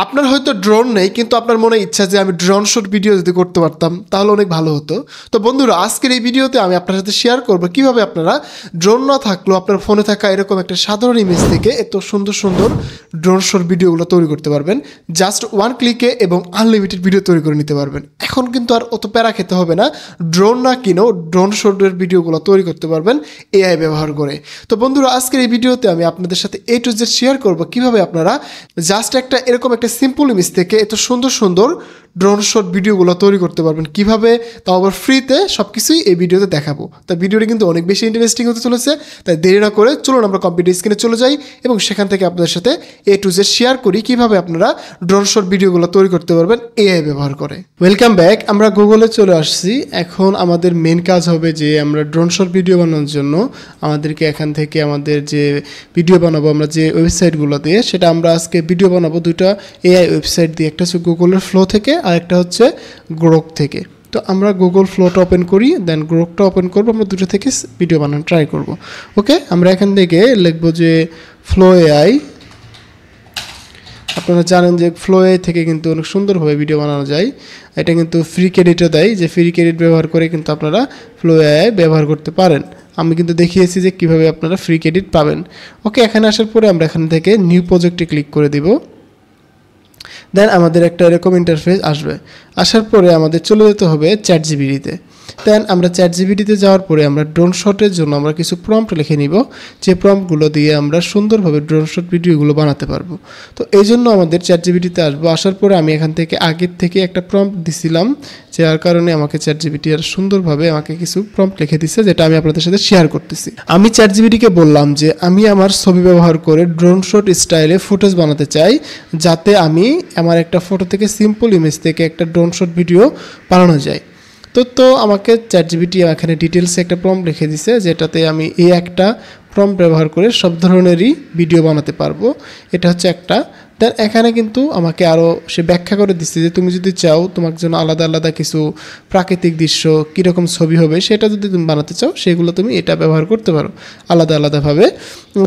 আপনার হয়তো ড্রোন নেই, কিন্তু আপনার মনে ইচ্ছা যে আমি ড্রোন শট ভিডিও যদি করতে পারতাম তাহলে অনেক ভালো হতো। তো বন্ধুরা, আজকের এই ভিডিওতে আমি আপনার সাথে শেয়ার করব কিভাবে আপনারা ড্রোন না থাকলেও আপনার ফোনে থাকা এরকম একটা সাধারণ ইমেজ থেকে এত সুন্দর সুন্দর ড্রোন শট ভিডিওগুলো তৈরি করতে পারবেন জাস্ট ওয়ান ক্লিকে, এবং আনলিমিটেড ভিডিও তৈরি করে নিতে পারবেন। এখন কিন্তু আর অত প্যারা খেতে হবে না, ড্রোন না কিনেও ড্রোন শটের ভিডিওগুলো তৈরি করতে পারবেন এআই ব্যবহার করে। তো বন্ধুরা, আজকের এই ভিডিওতে আমি আপনাদের সাথে A to Z শেয়ার করব কিভাবে আপনারা জাস্ট একটা এরকম একটা সিম্পল ইমেজ থেকে এত সুন্দর সুন্দর ড্রোন শট ভিডিওগুলো তৈরি করতে পারবেন কিভাবে, তাও আবার ফ্রিতে। সব কিছুই এই ভিডিওতে দেখাবো। তাই ভিডিওটি কিন্তু অনেক বেশি ইন্টারেস্টিং হতে চলেছে। তাই দেরি না করে চলুন আমরা কম্পিউটার স্ক্রিনে চলে যাই এবং সেখান থেকে আপনাদের সাথে A to Z শেয়ার করি কিভাবে আপনারা ড্রোন শট ভিডিওগুলো তৈরি করতে পারবেন এআই ব্যবহার করে। ওয়েলকাম ব্যাক, আমরা গুগলে চলে আসছি। এখন আমাদের মেন কাজ হবে যে আমরা ড্রোন শট ভিডিও বানানোর জন্য আমাদেরকে এখান থেকে আমাদের যে ভিডিও বানাবো আমরা যে ওয়েবসাইটগুলো দিয়ে, সেটা আমরা আজকে ভিডিও বানাবো দুটো এআই ওয়েবসাইট দিয়ে। একটা হচ্ছে গুগলের ফ্লো থেকে আর একটা হচ্ছে গ্রোক থেকে। তো আমরা গুগল ফ্লোটা ওপেন করি, দেন গ্রোকটা ওপেন করবো। আমরা দুটো থেকে ভিডিও বানানো ট্রাই করব। ওকে, আমরা এখান থেকে লিখবো যে ফ্লো এআই। আপনারা জানেন যে ফ্লো এআই থেকে কিন্তু অনেক সুন্দরভাবে ভিডিও বানানো যায়। এটা কিন্তু ফ্রি ক্রেডিটও দেয়, যে ফ্রি ক্রেডিট ব্যবহার করে কিন্তু আপনারা ফ্লো এআই ব্যবহার করতে পারেন। আমি কিন্তু দেখিয়েছি যে কিভাবে আপনারা ফ্রি ক্রেডিট পাবেন। ওকে, এখানে আসার পরে আমরা এখান থেকে নিউ প্রজেক্টে ক্লিক করে দিব। দেন আমাদের একটা এরকম ইন্টারফেস আসবে। আসার পরে আমাদের চলে যেতে হবে চ্যাটজিপিটিতে। দেন আমরা চ্যাটজিপিটিতে যাওয়ার পরে আমরা ড্রোন শটের জন্য আমরা কিছু প্রম্পট লিখে নিব, যে প্রম্পটগুলো দিয়ে আমরা সুন্দরভাবে ড্রোন শট ভিডিওগুলো বানাতে পারবো। তো এই জন্য আমাদের চ্যাটজিপিটিতে আসবো। আসার পরে আমি এখান থেকে আগের থেকে একটা প্রম্পট দিছিলাম, যার কারণে আমাকে চ্যাটজিপিটি আর সুন্দরভাবে আমাকে কিছু প্রম্পট লিখে দিচ্ছে, যেটা আমি আপনাদের সাথে শেয়ার করতেছি। আমি চ্যাটজিপিটিকে বললাম যে আমি আমার ছবি ব্যবহার করে ড্রোন শট স্টাইলে ফুটেজ বানাতে চাই, যাতে আমি আমার একটা ফটো থেকে সিম্পল ইমেজ থেকে একটা ড্রোন শট ভিডিও বানানো যায়। তো আমাকে চ্যাটজিপিটি এখানে ডিটেলসে একটা প্রম্পট লিখে দিছে, যেটাতে আমি এই একটা প্রম্পট ব্যবহার করে সব ধরনেরই ভিডিও বানাতে পারবো। এটা হচ্ছে একটা। দেন এখানে কিন্তু আমাকে আরও সে ব্যাখ্যা করে দিচ্ছে যে তুমি যদি চাও তোমার জন্য আলাদা আলাদা কিছু প্রাকৃতিক দৃশ্য কীরকম ছবি হবে সেটা যদি তুমি বানাতে চাও, সেগুলো তুমি এটা ব্যবহার করতে পারো আলাদা আলাদাভাবে।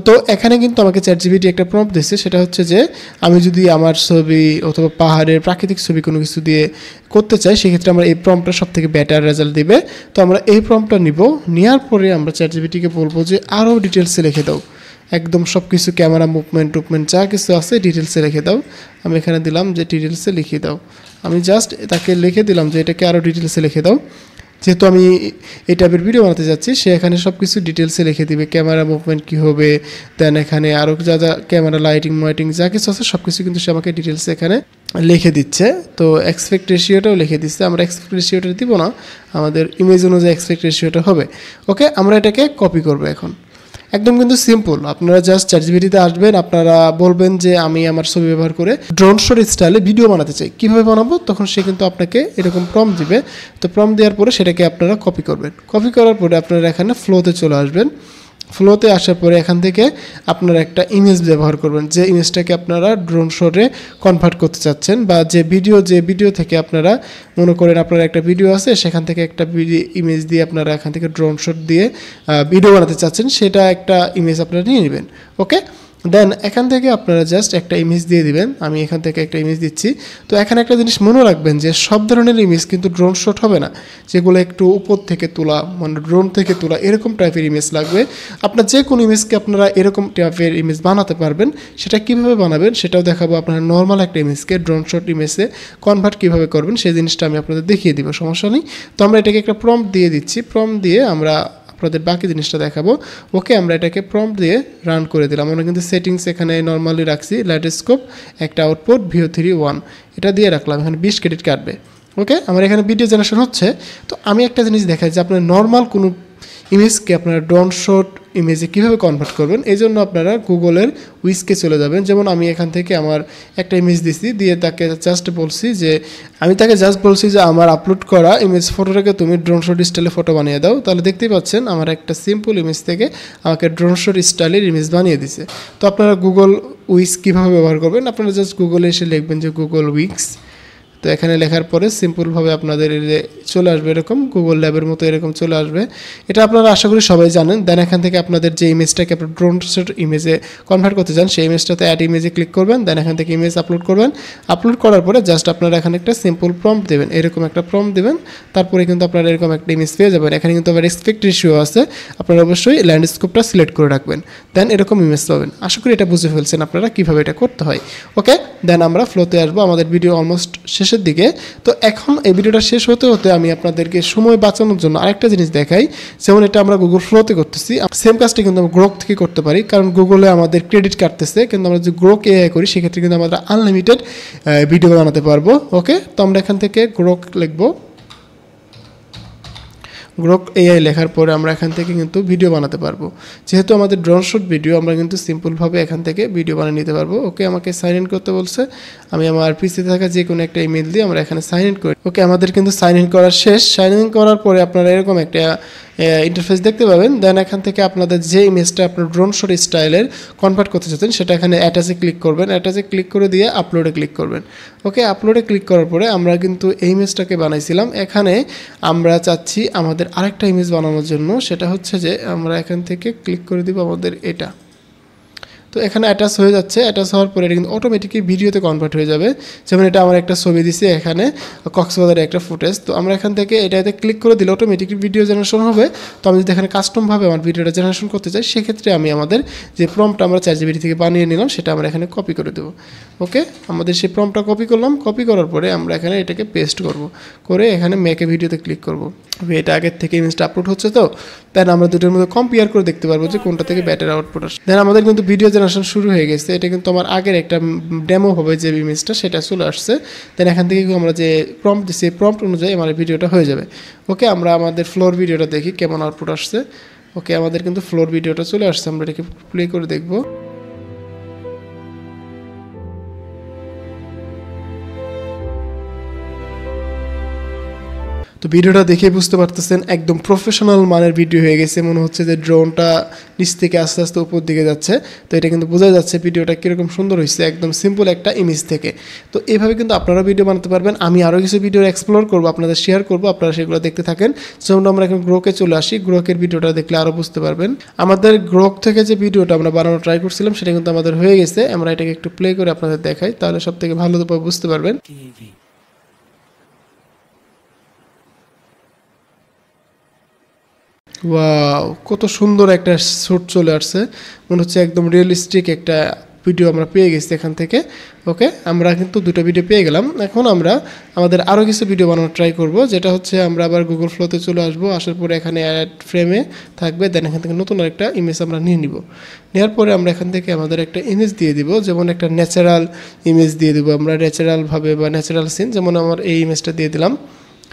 তো এখানে কিন্তু আমাকে চ্যাটজিপিটি একটা প্রম্পট দিচ্ছে, সেটা হচ্ছে যে আমি যদি আমার ছবি অথবা পাহাড়ের প্রাকৃতিক ছবি কোনো কিছু দিয়ে করতে চাই, সেক্ষেত্রে আমরা এই প্রম্পটটা সব থেকে বেটার রেজাল্ট দিবে। তো আমরা এই প্রম্পটটা নিব, নেওয়ার পরে আমরা চ্যাটজিপিটিকে বলবো যে আরও ডিটেলসে লিখে দাও, একদম সব কিছু ক্যামেরা মুভমেন্ট যা কিছু আছে ডিটেলসে লিখে দাও। আমি এখানে দিলাম যে ডিটেলসে লিখে দাও। আমি জাস্ট তাকে লিখে দিলাম যে এটাকে আরও ডিটেলসে লিখে দাও। যেহেতু আমি এই টাইপের ভিডিও বানাতে যাচ্ছি, সে এখানে সব কিছু ডিটেলসে লিখে দিবে, ক্যামেরা মুভমেন্ট কী হবে, দেন এখানে আরও যা যা ক্যামেরা লাইটিং যা কিছু আছে সব কিছু কিন্তু সে আমাকে ডিটেলসে এখানে লিখে দিচ্ছে। তো এক্সপেক্ট রেশিওটাও লিখে দিচ্ছে। আমরা এক্সপেক্ট রেশিওটা দিব না, আমাদের ইমেজ অনুযায়ী এক্সপেক্ট রেশিওটা হবে। ওকে, আমরা এটাকে কপি করবো এখন। একদম কিন্তু সিম্পল। আপনারা জাস্ট চ্যাটজিপিটিতে আসবেন, আপনারা বলবেন যে আমি আমার ছবি ব্যবহার করে ড্রোন শট স্টাইলে ভিডিও বানাতে চাই, কীভাবে বানাবো, তখন সে কিন্তু আপনাকে এরকম প্রম্পট দিবে। তো প্রম্পট দেওয়ার পরে সেটাকে আপনারা কপি করবেন। কপি করার পরে আপনারা এখানে ফ্লোতে চলে আসবেন। ফ্লোতে আসার পরে এখান থেকে আপনারা একটা ইমেজ ব্যবহার করবেন, যে ইমেজটাকে আপনারা ড্রোন শটে কনভার্ট করতে চাচ্ছেন, বা যে ভিডিও থেকে আপনারা মনে করেন আপনার একটা ভিডিও আছে, সেখান থেকে একটা ইমেজ দিয়ে আপনারা এখান থেকে ড্রোন শট দিয়ে ভিডিও বানাতে চাচ্ছেন, সেটা একটা ইমেজ আপনারা নিয়ে নেবেন। ওকে, দেন এখান থেকে আপনারা জাস্ট একটা ইমেজ দিয়ে দিবেন। আমি এখান থেকে একটা ইমেজ দিচ্ছি। তো এখানে একটা জিনিস মনে রাখবেন যে সব ধরনের ইমেজ কিন্তু ড্রোন শট হবে না, যেগুলো একটু উপর থেকে তোলা, মানে ড্রোন থেকে তোলা এরকম টাইপের ইমেজ লাগবে। আপনার যে কোনো ইমেজকে আপনারা এরকম টাইপের ইমেজ বানাতে পারবেন। সেটা কীভাবে বানাবেন সেটাও দেখাবো। আপনারা নর্মাল একটা ইমেজকে ড্রোন শট ইমেজে কনভার্ট কীভাবে করবেন সেই জিনিসটা আমি আপনাদের দেখিয়ে দিব, সমস্যা নেই। তো আমরা এটাকে একটা প্রম্পট দিয়ে দিচ্ছি। প্রম্পট দিয়ে আমরা আপনাদের বাকি জিনিসটা দেখাবো। ওকে, আমরা এটাকে প্রম্পট দিয়ে রান করে দিলাম। আমরা কিন্তু সেটিংস এখানে নর্মালি রাখছি, ল্যাটিস্কোপ, একটা আউটপুট VO3 1 এটা দিয়ে রাখলাম। এখানে 20 ক্রেডিট কাটবে। ওকে, আমার এখানে ভিডিও জেনারেশন হচ্ছে। তো আমি একটা জিনিস দেখাই যে আপনার নর্মাল কোনো ইমেজকে আপনারা ড্রোন শট ইমেজে কীভাবে কনভার্ট করবেন। এই জন্য আপনারা গুগলের উইজকে চলে যাবেন। যেমন আমি এখান থেকে আমার একটা ইমেজ দিছি, দিয়ে তাকে জাস্ট বলছি যে আমার আপলোড করা ইমেজ ফটোটাকে তুমি ড্রোন শট স্টাইলে ফটো বানিয়ে দাও। তাহলে দেখতেই পাচ্ছেন আমার একটা সিম্পল ইমেজ থেকে আমাকে ড্রোন শট স্টাইলের ইমেজ বানিয়ে দিছে। তো আপনারা গুগল উইজ কীভাবে ব্যবহার করবেন, আপনারা জাস্ট গুগলে এসে লিখবেন যে গুগল উইজ। তো এখানে লেখার পরে সিম্পলভাবে আপনাদের চলে আসবে এরকম গুগল ল্যাবের মতো এরকম চলে আসবে। এটা আপনারা আশা করি সবাই জানেন। দেন এখান থেকে আপনাদের যে ইমেজটাকে আপনার ড্রোন শট ইমেজে কনভার্ট করতে চান সেই ইমেজটাতে অ্যাড ইমেজে ক্লিক করবেন। দেন এখান থেকে ইমেজ আপলোড করবেন। আপলোড করার পরে জাস্ট আপনারা এখানে একটা সিম্পল প্রম্পট দেবেন, এরকম একটা প্রম্পট দেবেন। তারপরে কিন্তু আপনারা এরকম একটা ইমেজ পেয়ে যাবেন। এখানে কিন্তু আবার এক্সপেক্ট রেশিও আছে, আপনারা অবশ্যই ল্যান্ডস্কেপটা সিলেক্ট করে রাখবেন। দেন এরকম ইমেজ পাবেন। আশা করি এটা বুঝে ফেলছেন আপনারা কীভাবে এটা করতে হয়। ওকে, দেন আমরা ফ্লোতে আসবো। আমাদের ভিডিও অলমোস্ট শেষের দিকে। তো এখন এই ভিডিওটা শেষ হতে হতে আমি আপনাদেরকে সময় বাঁচানোর জন্য আরেকটা জিনিস দেখাই। যেমন এটা আমরা গুগল ফ্লোতে করতেছি, সেম কাজটা কিন্তু আমরা গ্রোক থেকে করতে পারি, কারণ গুগলে আমাদের ক্রেডিট কাটতেছে, কিন্তু আমরা যদি গ্রোক এআই করি সেক্ষেত্রে কিন্তু আমরা আনলিমিটেড ভিডিও বানাতে পারবো। ওকে, তো আমরা এখান থেকে গ্রোক লিখবো। গ্রোক এআই লেখার পরে আমরা এখান থেকে কিন্তু ভিডিও বানাতে পারবো। যেহেতু আমাদের ড্রোন শুট ভিডিও, আমরা কিন্তু সিম্পলভাবে এখান থেকে ভিডিও বানিয়ে নিতে পারবো। ওকে, আমাকে সাইন ইন করতে বলছে। আমি আমার পিসিতে থাকা যে কোনো একটা ইমেল দিয়ে আমরা এখানে সাইন ইন করি। ওকে, আমাদের কিন্তু সাইন ইন করা শেষ। সাইন ইন করার পরে আপনারা এরকম একটা ইন্টারফেস দেখতে পাবেন। দেন এখান থেকে আপনাদের যে ইমেজটা আপনার ড্রোন শট স্টাইলের কনভার্ট করতে চাচ্ছেন সেটা এখানে অ্যাটাচে ক্লিক করবেন। অ্যাটাচে ক্লিক করে দিয়ে আপলোডে ক্লিক করবেন। ওকে, আপলোডে ক্লিক করার পরে আমরা কিন্তু এই ইমেজটাকে বানাইছিলাম। এখানে আমরা চাচ্ছি আমাদের আরেকটা ইমেজ বানানোর জন্য, সেটা হচ্ছে যে আমরা এখান থেকে ক্লিক করে দিব আমাদের এটা। তো এখানে অ্যাটাচ হয়ে যাচ্ছে। অ্যাটাচ হওয়ার পরে এটা কিন্তু অটোমেটিকলি ভিডিওতে কনভার্ট হয়ে যাবে। যেমন এটা আমার একটা ছবি দিছি এখানে কক্সবাজারের একটা ফুটেজ। তো আমরা এখান থেকে এটাতে ক্লিক করে দিলে অটোমেটিকলি ভিডিও জেনারেশন হবে। তো আমি যদি এখানে কাস্টমভাবে আমার ভিডিওটা জেনারেশন করতে চাই সেক্ষেত্রে আমি আমাদের যে প্রম্পটটা আমরা চ্যাটজিপিটি থেকে বানিয়ে নিলাম সেটা আমরা এখানে কপি করে দেবো। ওকে, আমাদের সেই প্রম্পটটা কপি করলাম। কপি করার পরে আমরা এখানে এটাকে পেস্ট করব, করে এখানে মেকে ভিডিওতে ক্লিক করব। এটা আগের থেকে ইমেজটা আপলোড হচ্ছে, তো দেন আমরা দুটোর মধ্যে কম্পেয়ার করে দেখতে পারবো যে কোনটা থেকে ব্যাটার আউটপুট আসে। দেন আমাদের কিন্তু ভিডিও জেনারেশন শুরু হয়ে গেছে। এটা কিন্তু আমার আগের একটা ডেমো হবে যে ইমেজটা, সেটা চলে আসছে। দেন এখান থেকে আমরা যে প্রম্পট দিচ্ছি এই প্রম্পট অনুযায়ী আমার ভিডিওটা হয়ে যাবে। ওকে, আমরা আমাদের ফ্লোর ভিডিওটা দেখি কেমন আউটপুট আসছে। ওকে, আমাদের কিন্তু ফ্লোর ভিডিওটা চলে আসছে। আমরা এটাকে প্লে করে দেখবো। তো ভিডিওটা দেখে বুঝতে পারতেছেন একদম প্রফেশনাল মানের ভিডিও হয়ে গেছে। মনে হচ্ছে যে ড্রোনটা নিচ থেকে আস্তে আস্তে উপর দিকে যাচ্ছে। তো এটা কিন্তু বোঝা যাচ্ছে ভিডিওটা কীরকম সুন্দর হয়েছে, একদম সিম্পল একটা ইমেজ থেকে। তো এইভাবে কিন্তু আপনারা ভিডিও বানাতে পারবেন। আমি আরও কিছু ভিডিও এক্সপ্লোর করবো, আপনাদের শেয়ার করবো, আপনারা সেগুলো দেখতে থাকেন। যেমন আমরা এখন গ্রোকে চলে আসি। গ্রোকের ভিডিওটা দেখলে আরও বুঝতে পারবেন। আমাদের গ্রোক থেকে যে ভিডিওটা আমরা বানানো ট্রাই করছিলাম সেটা কিন্তু আমাদের হয়ে গেছে। আমরা এটাকে একটু প্লে করে আপনাদের দেখাই, তাহলে সব থেকে ভালো বুঝতে পারবেন। ওয়াও, কত সুন্দর একটা শ্যুট চলে আসছে। মনে হচ্ছে একদম রিয়েলিস্টিক একটা ভিডিও আমরা পেয়ে গেছি এখান থেকে। ওকে, আমরা কিন্তু দুটো ভিডিও পেয়ে গেলাম। এখন আমরা আমাদের আরও কিছু ভিডিও বানানোর ট্রাই করব, যেটা হচ্ছে আমরা আবার গুগল ফ্লোতে চলে আসবো। আসার পরে এখানে অ্যাড ফ্রেমে থাকবে। দেন এখান থেকে নতুন একটা ইমেজ আমরা নিয়ে নিব। নেওয়ার পরে আমরা এখান থেকে আমাদের একটা ইমেজ দিয়ে দিব, যেমন একটা ন্যাচারাল ইমেজ দিয়ে দিব আমরা, ন্যাচারালভাবে বা ন্যাচারাল সিন। যেমন আমার এই ইমেজটা দিয়ে দিলাম,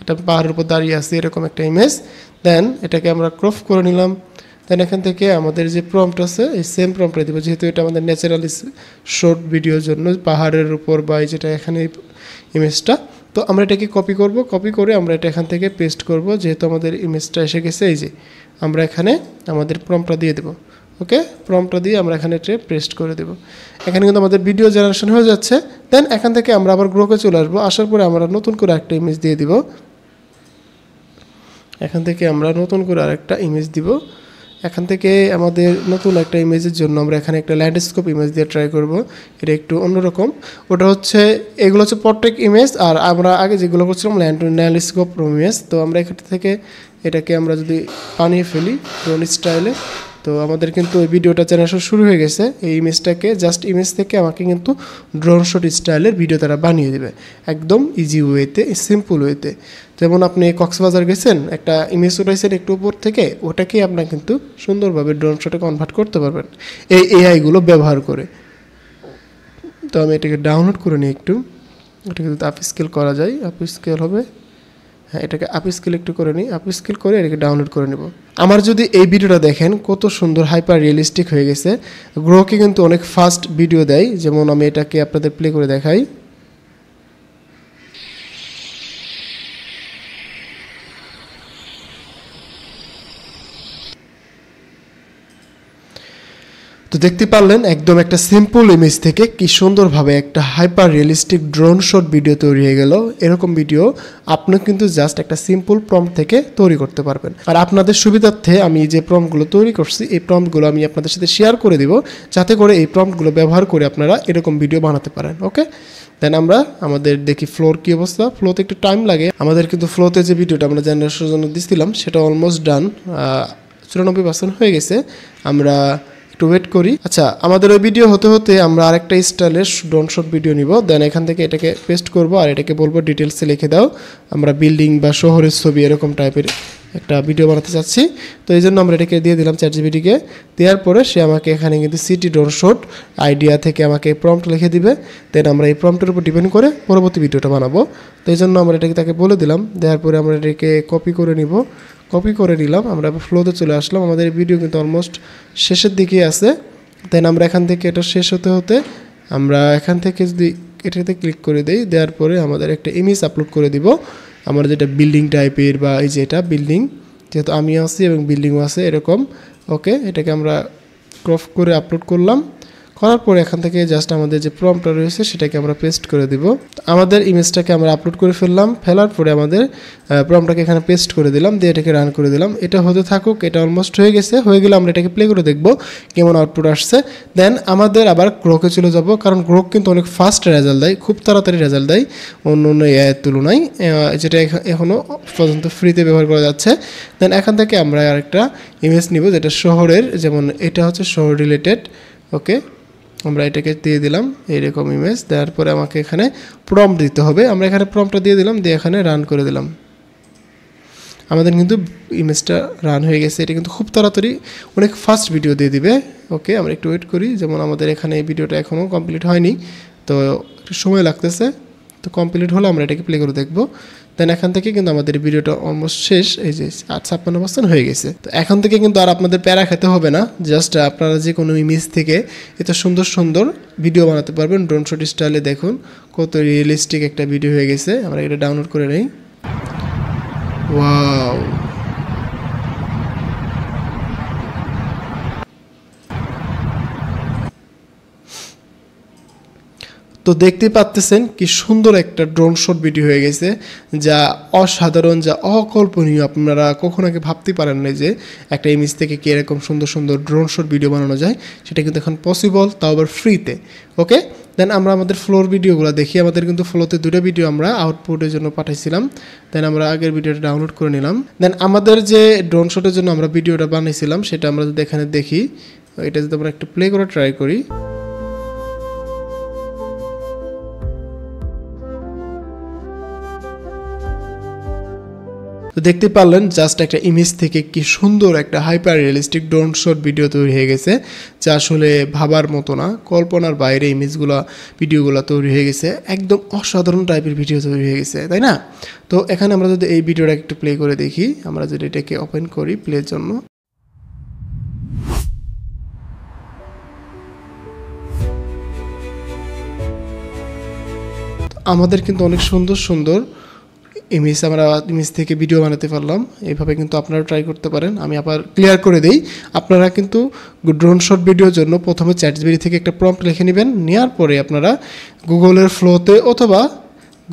একটা পাহাড়ের উপর দাঁড়িয়ে আছে এরকম একটা ইমেজ। দেন এটাকে আমরা ক্রপ করে নিলাম। দেন এখান থেকে আমাদের যে প্রম্পট আছে এই সেম প্রম্পটটা দিব, যেহেতু এটা আমাদের ন্যাচারাল শর্ট ভিডিওর জন্য পাহাড়ের উপর বা যেটা এখানে ইমেজটা। তো আমরা এটাকে কপি করব, কপি করে আমরা এটা এখান থেকে পেস্ট করব। যেহেতু আমাদের ইমেজটা এসে গেছে, এই যে আমরা এখানে আমাদের প্রম্পটটা দিয়ে দেবো। ওকে, প্রম্পটটা দিয়ে আমরা এখানে এটা পেস্ট করে দেবো। এখানে কিন্তু আমাদের ভিডিও জেনারেশন হয়ে যাচ্ছে। দেন এখান থেকে আমরা আবার গ্রোকে চলে আসবো। আসার পরে আমরা নতুন করে একটা ইমেজ দিয়ে দিব। এখান থেকে আমরা নতুন করে আরেকটা ইমেজ দিব। এখান থেকে আমাদের নতুন একটা ইমেজের জন্য আমরা এখানে একটা ল্যান্ডস্কেপ ইমেজ দিয়ে ট্রাই করব। এটা একটু অন্যরকম। ওটা হচ্ছে, এগুলো হচ্ছে পোর্ট্রেট ইমেজ, আর আমরা আগে যেগুলো করছিলাম ল্যান্ডস্কেপ ইমেজ। তো আমরা এখান থেকে এটাকে আমরা যদি বানিয়ে ফেলি ড্রোন স্টাইলে, তো আমাদের কিন্তু এই ভিডিওটা জেনারেশন শুরু হয়ে গেছে। এই ইমেজটাকে জাস্ট ইমেজ থেকে আমাকে কিন্তু ড্রোন শট স্টাইলের ভিডিও তারা বানিয়ে দেবে একদম ইজি ওয়েতে, সিম্পল ওয়েতে। যেমন আপনি কক্সবাজার গেছেন, একটা ইমেজ উঠাইছেন একটু উপর থেকে, ওটাকেই আপনার কিন্তু সুন্দরভাবে ড্রোন শটে কনভার্ট করতে পারবেন এই এআইগুলো ব্যবহার করে। তো আমি এটাকে ডাউনলোড করে নিই একটু। এটাকে যদি আপ স্কেল করা যায়, আপ স্কেল হবে। হ্যাঁ, এটাকে আপ স্কেল একটু করে নিই। আপ স্কেল করে এটাকে ডাউনলোড করে নেব। আমার যদি এই ভিডিওটা দেখেন কত সুন্দর হাইপার রিয়েলিস্টিক হয়ে গেছে। গ্রোকে কিন্তু অনেক ফাস্ট ভিডিও দেয়। যেমন আমি এটাকে আপনাদের প্লে করে দেখাই। তো দেখতে পারলেন একদম একটা সিম্পল ইমেজ থেকে কি সুন্দরভাবে একটা hyper realistic drone shot video তৈরি হয়ে গেল। এরকম ভিডিও আপনি কিন্তু জাস্ট একটা সিম্পল প্রম্পট থেকে তৈরি করতে পারবেন। আর আপনাদের সুবিধার্থে আমি যে প্রম্পটগুলো তৈরি করছি এই প্রম্পটগুলো আমি আপনাদের সাথে শেয়ার করে দিব, যাতে করে এই প্রম্পটগুলো ব্যবহার করে আপনারা এরকম ভিডিও বানাতে পারেন। ওকে, দেন আমরা আমাদের দেখি ফ্লোর কী অবস্থা। ফ্লোতে একটু টাইম লাগে আমাদের, কিন্তু ফ্লোতে যে ভিডিওটা আমরা জেনারেশনের জন্য দিচ্ছিলাম সেটা অলমোস্ট ডান, 94% হয়ে গেছে। আমরা একটু ওয়েট করি। আচ্ছা, আমাদের ওই ভিডিও হতে হতে আমরা আরেকটা স্টাইলের ড্রোন শট ভিডিও নিব। দেন এখান থেকে এটাকে পেস্ট করব আর এটাকে বলবো ডিটেলসে লিখে দাও আমরা বিল্ডিং বা শহরের ছবি এরকম টাইপের একটা ভিডিও বানাতে চাচ্ছি। তো এই জন্য আমরা এটাকে দিয়ে দিলাম চ্যাটজিপিটিকে। দেওয়ার পরে সে আমাকে এখানে কিন্তু সিটি ড্রোন শট আইডিয়া থেকে আমাকে প্রম্পট লিখে দিবে। দেন আমরা এই প্রম্পটের উপর ডিপেন্ড করে পরবর্তী ভিডিওটা বানাবো। তো এই জন্য আমরা এটাকে তাকে বলে দিলাম। দেওয়ার পরে আমরা এটাকে কপি করে নিব। কপি করে নিলাম, আমরা ফ্লোতে চলে আসলাম। আমাদের ভিডিও কিন্তু অলমোস্ট শেষের দিকে আছে। দেন আমরা এখান থেকে এটা শেষ হতে হতে আমরা এখান থেকে যদি এটাতে ক্লিক করে দিই, দেওয়ার পরে আমাদের একটা ইমেজ আপলোড করে দিব। আমার যেটা বিল্ডিং টাইপের বা এই যে এটা বিল্ডিং, যেহেতু আমি আছি এবং বিল্ডিংও আছে এরকম। ওকে, এটাকে আমরা ক্রপ করে আপলোড করলাম। করার পরে এখান থেকে জাস্ট আমাদের যে প্রম্পটটা রয়েছে সেটাকে আমরা পেস্ট করে দিব। আমাদের ইমেজটাকে আমরা আপলোড করে ফেললাম। ফেলার পরে আমাদের প্রম্পটটাকে এখানে পেস্ট করে দিলাম, দিয়ে এটাকে রান করে দিলাম। এটা হতে থাকুক, এটা অলমোস্ট হয়ে গেছে। হয়ে গেলে আমরা এটাকে প্লে করে দেখব কেমন আউটপুট আসছে। দেন আমাদের আবার গ্রোকে চলে যাব, কারণ গ্রোক কিন্তু অনেক ফাস্ট রেজাল্ট দেয়, খুব তাড়াতাড়ি রেজাল্ট দেয় অন্য অন্য এআইয়ের তুলনায়, যেটা এখনও পর্যন্ত ফ্রিতে ব্যবহার করা যাচ্ছে। দেন এখান থেকে আমরা আরেকটা ইমেজ নিব যেটা শহরের, যেমন এটা হচ্ছে শহর রিলেটেড। ওকে, আমরা এটাকে দিয়ে দিলাম এইরকম ইমেজ। দেওয়ার পরে আমাকে এখানে প্রম্পট দিতে হবে। আমরা এখানে প্রম্পটটা দিয়ে দিলাম, দিয়ে এখানে রান করে দিলাম। আমাদের কিন্তু ইমেজটা রান হয়ে গেছে। এটা কিন্তু খুব তাড়াতাড়ি অনেক ফাস্ট ভিডিও দিয়ে দিবে। ওকে, আমরা একটু ওয়েট করি, যেমন আমাদের এখানে এই ভিডিওটা এখনও কমপ্লিট হয়নি, তো একটু সময় লাগতেছে। তো কমপ্লিট হলে আমরা এটাকে প্লে করে দেখবো। দেন এখান থেকে কিন্তু আমাদের ভিডিওটা অলমোস্ট শেষ, এই যে 58% হয়ে গেছে। তো এখন থেকে কিন্তু আর আপনাদের প্যারা খেতে হবে না, জাস্ট আপনারা যে কোনো ইমেজ থেকে এত সুন্দর সুন্দর ভিডিও বানাতে পারবেন ড্রোন শট স্টাইলে। দেখুন কত রিয়েলিস্টিক একটা ভিডিও হয়ে গেছে। আমরা এটা ডাউনলোড করে নেই। ওয়াও, তো দেখতেই পাচ্ছেন কি সুন্দর একটা ড্রোন শট ভিডিও হয়ে গেছে, যা অসাধারণ, যা অকল্পনীয়। আপনারা কখনো আগে ভাবতে পারেন না যে একটা ইমেজ থেকে কি এরকম সুন্দর সুন্দর ড্রোন শট ভিডিও বানানো যায়। সেটা কিন্তু এখন পসিবল, তাও আবার ফ্রিতে। ওকে, দেন আমরা আমাদের ফ্লোর ভিডিওগুলো দেখি। আমাদের কিন্তু ফ্লোতে দুটো ভিডিও আমরা আউটপুটের জন্য পাঠাইছিলাম। দেন আমরা আগের ভিডিওটা ডাউনলোড করে নিলাম। দেন আমাদের যে ড্রোন শটের জন্য আমরা ভিডিওটা বানিয়েছিলাম সেটা আমরা যদি এখানে দেখি, এটা যদি আমরা একটু প্লে করে ট্রাই করি। তো দেখতে পারলেন জাস্ট একটা ইমেজ থেকে কি সুন্দর একটা hyper realistic drone shot video তৈরি হয়ে গেছে, যা আসলে ভাবার মতো না, কল্পনার বাইরে ইমেজগুলো ভিডিওগুলো তৈরি হয়ে গেছে। একদম অসাধারণ টাইপের ভিডিও তৈরি হয়ে গেছে, তাই না? তো এখানে আমরা যদি এই ভিডিওটা একটু প্লে করে দেখি, আমরা যদি এটাকে ওপেন করি প্লের জন্য, আমাদের কিন্তু অনেক সুন্দর সুন্দর আমরা ইমেজ থেকে ভিডিও বানাতে পারলাম। এইভাবে কিন্তু আপনারা ট্রাই করতে পারেন। আমি আবার ক্লিয়ার করে দেই, আপনারা কিন্তু ড্রোন শট ভিডিওর জন্য প্রথমে চ্যাটজিপিটি থেকে একটা প্রম্পট লিখে নেবেন। নেওয়ার পরে আপনারা গুগলের ফ্লোতে অথবা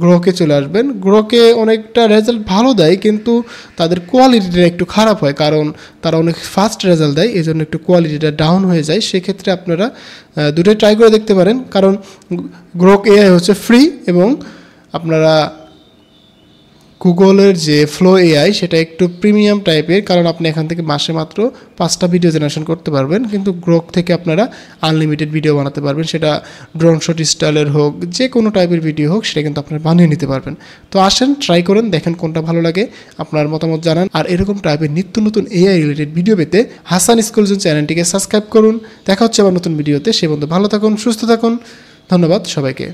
গ্রোকে চলে আসবেন। গ্রোকে অনেকটা রেজাল্ট ভালো দেয়, কিন্তু তাদের কোয়ালিটিটা একটু খারাপ হয়, কারণ তারা অনেক ফাস্ট রেজাল্ট দেয়, এই জন্য একটু কোয়ালিটিটা ডাউন হয়ে যায়। সেক্ষেত্রে আপনারা দুটোই ট্রাই করে দেখতে পারেন, কারণ গ্রোক এআই হচ্ছে ফ্রি এবং আপনারা গুগলের যে ফ্লো এআই সেটা একটু প্রিমিয়াম টাইপের, কারণ আপনি এখান থেকে মাসে মাত্র 5টা ভিডিও জেনারেশন করতে পারবেন, কিন্তু গ্রোক থেকে আপনারা আনলিমিটেড ভিডিও বানাতে পারবেন। সেটা ড্রোন শট স্টাইলের হোক, যে কোনো টাইপের ভিডিও হোক, সেটা কিন্তু আপনারা বানিয়ে নিতে পারবেন। তো আসেন ট্রাই করেন, দেখেন কোনটা ভালো লাগে, আপনার মতামত জানান। আর এরকম টাইপের নিত্য নতুন এআই রিলেটেড ভিডিও পেতে হাসান স্কুল জোন চ্যানেলটিকে সাবস্ক্রাইব করুন। দেখা হচ্ছে আবার নতুন ভিডিওতে। সে পর্যন্ত ভালো থাকুন, সুস্থ থাকুন। ধন্যবাদ সবাইকে।